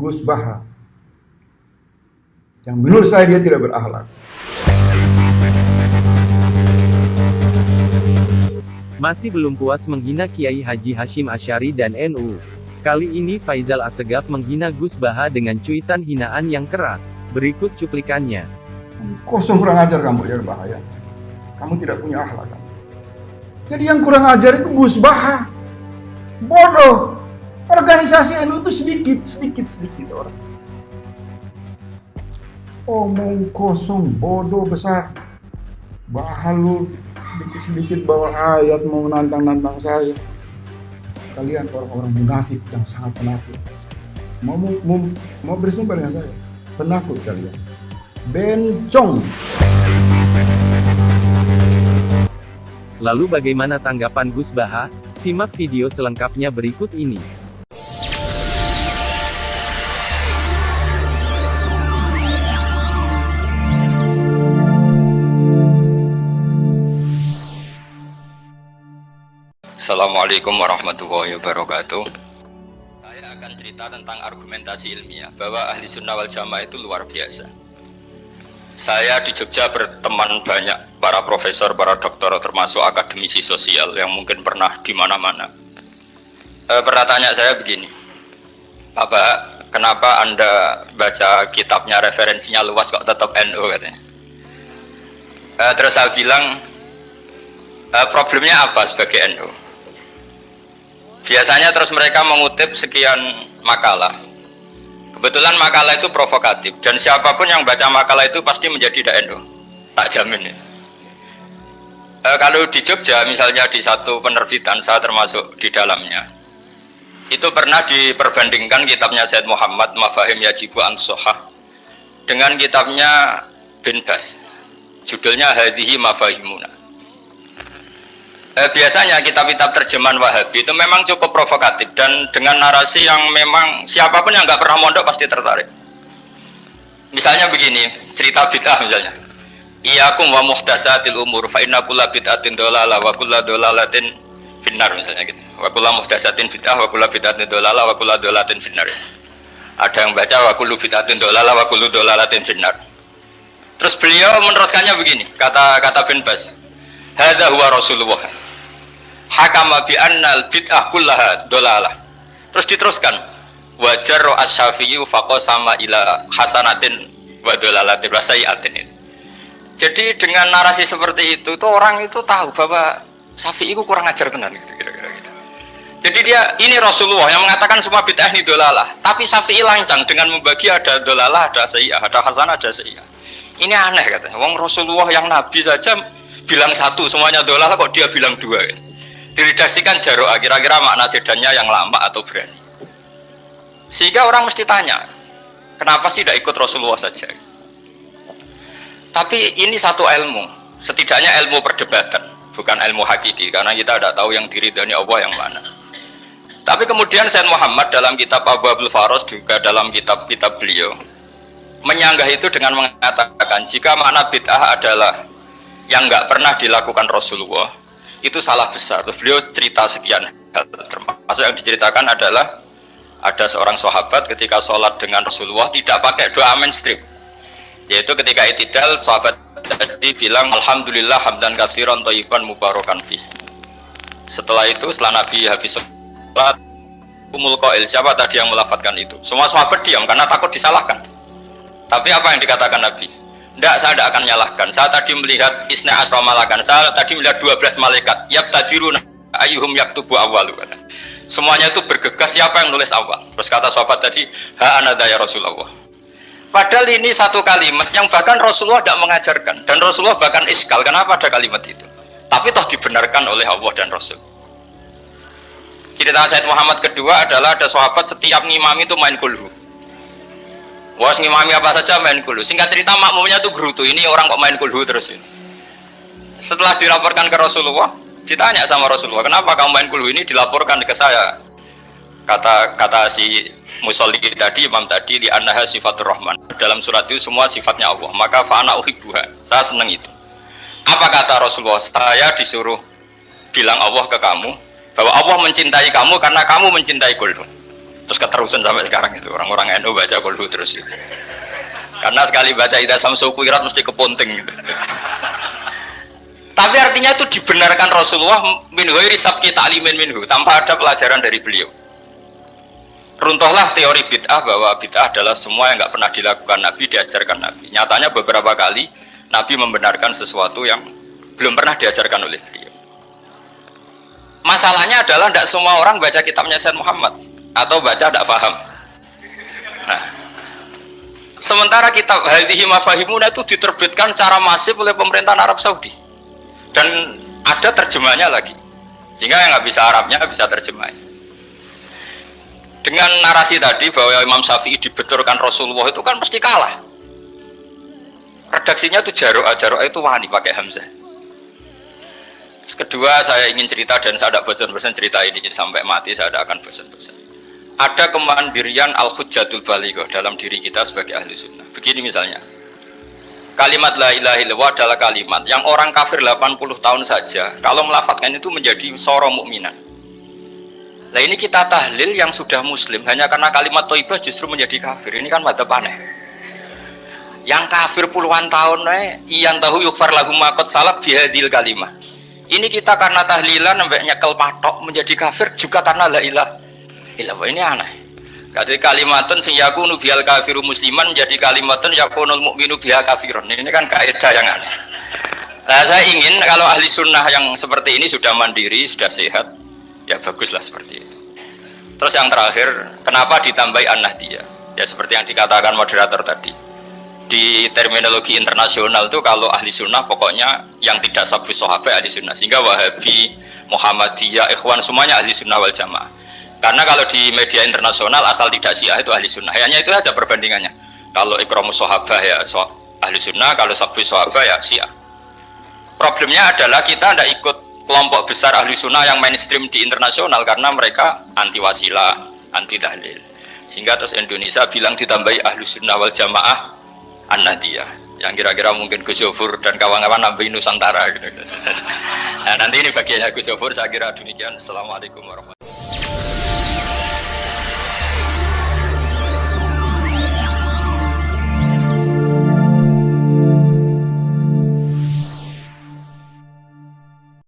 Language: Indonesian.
Gus Baha, yang menurut saya dia tidak berakhlak. Masih belum puas menghina Kiai Haji Hashim Asy'ari dan NU. Kali ini Faisal Assegaf menghina Gus Baha dengan cuitan hinaan yang keras. Berikut cuplikannya. Kosong kurang ajar kamu ya Bahaya. Kamu tidak punya akhlak. Jadi yang kurang ajar itu Gus Baha. Bodoh. Organisasi NU itu sedikit orang. Omong kosong, bodoh besar. Baha lu sedikit bawa ayat mau nantang saya. Kalian orang-orang munafik yang sangat penakut. Mau bersumpah dengan saya. Penakut kalian. Bencong. Lalu bagaimana tanggapan Gus Baha? Simak video selengkapnya berikut ini. Assalamualaikum warahmatullahi wabarakatuh. Saya akan cerita tentang argumentasi ilmiah bahwa ahli sunnah wal jamaah itu luar biasa. Saya di Jogja berteman banyak para profesor, para doktor, termasuk akademisi sosial yang mungkin pernah di mana-mana. Pernah tanya saya begini, Bapak, kenapa Anda baca kitabnya referensinya luas kok tetap NU katanya. Terus saya bilang, problemnya apa sebagai NU? Biasanya terus mereka mengutip sekian makalah. Kebetulan makalah itu provokatif dan siapapun yang baca makalah itu pasti menjadi NU. Tak jamin ya. Kalau di Jogja misalnya di satu penerbitan, saya termasuk di dalamnya. Itu pernah diperbandingkan kitabnya Said Muhammad Mafahim Yajibu an Sohah dengan kitabnya Bin Bas. Judulnya Hadihi Mafahimuna. Biasanya kitab-kitab terjemahan Wahabi itu memang cukup provokatif dan dengan narasi yang memang siapapun yang nggak pernah mondok pasti tertarik. Misalnya begini, cerita bid'ah misalnya. Iyyakum wa muhdatsatil umur fa inna kulla bid'atin dhalalah wa kulla dhalalatin finnar misalnya gitu. Wa kulla muhdatsatin bid'ah wa kulla bid'atin dhalalah wa kulla dhalalatin finnar. Ada yang baca wa kullu bid'atin dhalalah wa kullu dhalalatin finnar. Terus beliau meneruskannya begini, kata Bin Bas. Hadza huwa Rasulullah. Hakama bi annal bid'ah kullaha dolalah. Terus diteruskan wajar as-Syafi'i faqasama ila hasanatin wa dolalatin wa sayyi'atin. Jadi dengan narasi seperti itu tuh orang itu tahu bahwa Syafi'i itu kurang ajar tenan gitu kira-kira gitu. Jadi dia ini Rasulullah yang mengatakan semua bid'ah ini dolalah, tapi Syafi'i lancang dengan membagi ada dolalah, ada sayyi'ah, ada hasanah, ada sayyi'ah. Ini aneh katanya. Wong Rasulullah yang nabi saja bilang satu semuanya dolalah kok dia bilang dua ya. Diredaksikan Jaro'a, kira-kira makna sedannya yang lama atau berani. Sehingga orang mesti tanya, kenapa sih tidak ikut Rasulullah saja? Tapi ini satu ilmu, setidaknya ilmu perdebatan, bukan ilmu hakiki, karena kita tidak tahu yang diridhani Allah yang mana. Tapi kemudian Said Muhammad dalam kitab Abwaabul Faros, juga dalam kitab-kitab beliau, menyanggah itu dengan mengatakan, jika makna bid'ah adalah yang nggak pernah dilakukan Rasulullah, itu salah besar. Terus beliau cerita sekian hal, termasuk yang diceritakan adalah ada seorang sahabat ketika sholat dengan Rasulullah tidak pakai doa mainstream, yaitu ketika i'tidal sahabat tadi bilang alhamdulillah hamdan katsiran thayyiban mubarakan fi. Setelah itu setelah Nabi habis sholat umul qail, siapa tadi yang melafadzkan itu? Semua sahabat diam karena takut disalahkan. Tapi apa yang dikatakan Nabi? Tidak, saya tidak akan menyalahkan. Saya tadi melihat isna asra malakan. Saya tadi melihat 12 malaikat. Yabtadiruna ayyuhum yaktubu awwalu. Semuanya itu bergegas siapa yang nulis awal. Terus kata sahabat tadi, ha anada ya Rasulullah. Padahal ini satu kalimat yang bahkan Rasulullah tidak mengajarkan. Dan Rasulullah bahkan iskal. Kenapa ada kalimat itu? Tapi toh dibenarkan oleh Allah dan Rasul. Cerita Said Muhammad kedua adalah ada sahabat setiap ngimami itu main kulhu. Wah, ngimami apa saja main kulhu. Singkat cerita makmumnya tuh gerutu. Ini orang kok main kulhu terus ini. Setelah dilaporkan ke Rasulullah, ditanya sama Rasulullah, kenapa kamu main kulhu ini? Dilaporkan ke saya. Kata si musolli tadi, imam tadi, li annaha sifatur rahman. Dalam surat itu semua sifatnya Allah. Maka fa'ana uhibbuha. Saya senang itu. Apa kata Rasulullah? Saya disuruh bilang Allah ke kamu bahwa Allah mencintai kamu karena kamu mencintai kulhu. terus keterusan sampai sekarang itu orang-orang NU baca kulhu terus gitu. Karena sekali baca idza samsu kuwirat mesti kepunting gitu. Tapi artinya itu dibenarkan Rasulullah min ghairi sabqi ta'limin minhu, tanpa ada pelajaran dari beliau. Runtuhlah teori bid'ah bahwa bid'ah adalah semua yang nggak pernah dilakukan Nabi, diajarkan Nabi. Nyatanya beberapa kali Nabi membenarkan sesuatu yang belum pernah diajarkan oleh beliau. Masalahnya adalah tidak semua orang baca kitabnya Sayyid Muhammad atau baca tidak paham. Nah, sementara kitab Hadhihi Mafahimuna itu diterbitkan secara masif oleh pemerintahan Arab Saudi dan ada terjemahnya lagi, sehingga yang nggak bisa Arabnya bisa terjemahnya. Dengan narasi tadi bahwa Imam Syafi'i dibenturkan Rasulullah itu kan mesti kalah. Redaksinya itu Jaro'ah itu wani pakai Hamzah. Kedua, saya ingin cerita dan saya tidak bosan-bosan cerita ini sampai mati, saya tidak akan bosan-bosan. Ada kemandirian al-hujjatul balighah dalam diri kita sebagai ahli sunnah. Begini misalnya, kalimat la ilaha illallah adalah kalimat yang orang kafir 80 tahun saja kalau melafadzkan itu menjadi soro mukminan. Nah ini kita tahlil yang sudah muslim hanya karena kalimat thayyibah justru menjadi kafir. Ini kan madzhab aneh. Yang kafir puluhan tahun iyan tahu yughfar lahum ma qad salaf bihadil kalimah. Ini kita karena tahlilan sampai nyekel patok menjadi kafir juga karena la ilaha illallah. Ini aneh. Jadi kalimatun sing yakunu bihal kafiru musliman menjadi kalimatun yakunul mukminu biha kafirun. Ini kan kaidah yang aneh. Nah, saya ingin kalau ahli sunnah yang seperti ini sudah mandiri, sudah sehat, ya baguslah seperti itu. Terus yang terakhir, kenapa ditambahi an-nahdiyah? Ya seperti yang dikatakan moderator tadi. Di terminologi internasional itu kalau ahli sunnah pokoknya yang tidak sabus sahabat ahli sunnah. Sehingga Wahabi, Muhammadiyah, Ikhwan semuanya ahli sunnah wal jamaah. Karena kalau di media internasional asal tidak Syiah itu ahli sunnah. Hanya itu aja perbandingannya. Kalau ikramus sahabat ya ahli sunnah, kalau sabus sahabat ya Syiah. Problemnya adalah kita tidak ikut kelompok besar ahli sunnah yang mainstream di internasional karena mereka anti wasilah, anti tahlil. Sehingga terus Indonesia bilang ditambahi ahli sunnah wal jamaah an-nahdiyah. Yang kira-kira mungkin Gus Yofur dan kawan-kawan nambahin Nusantara gitu. Nah, nanti ini bagiannya Gus Yofur, saya kira demikian. Assalamualaikum warahmatullahi wabarakatuh.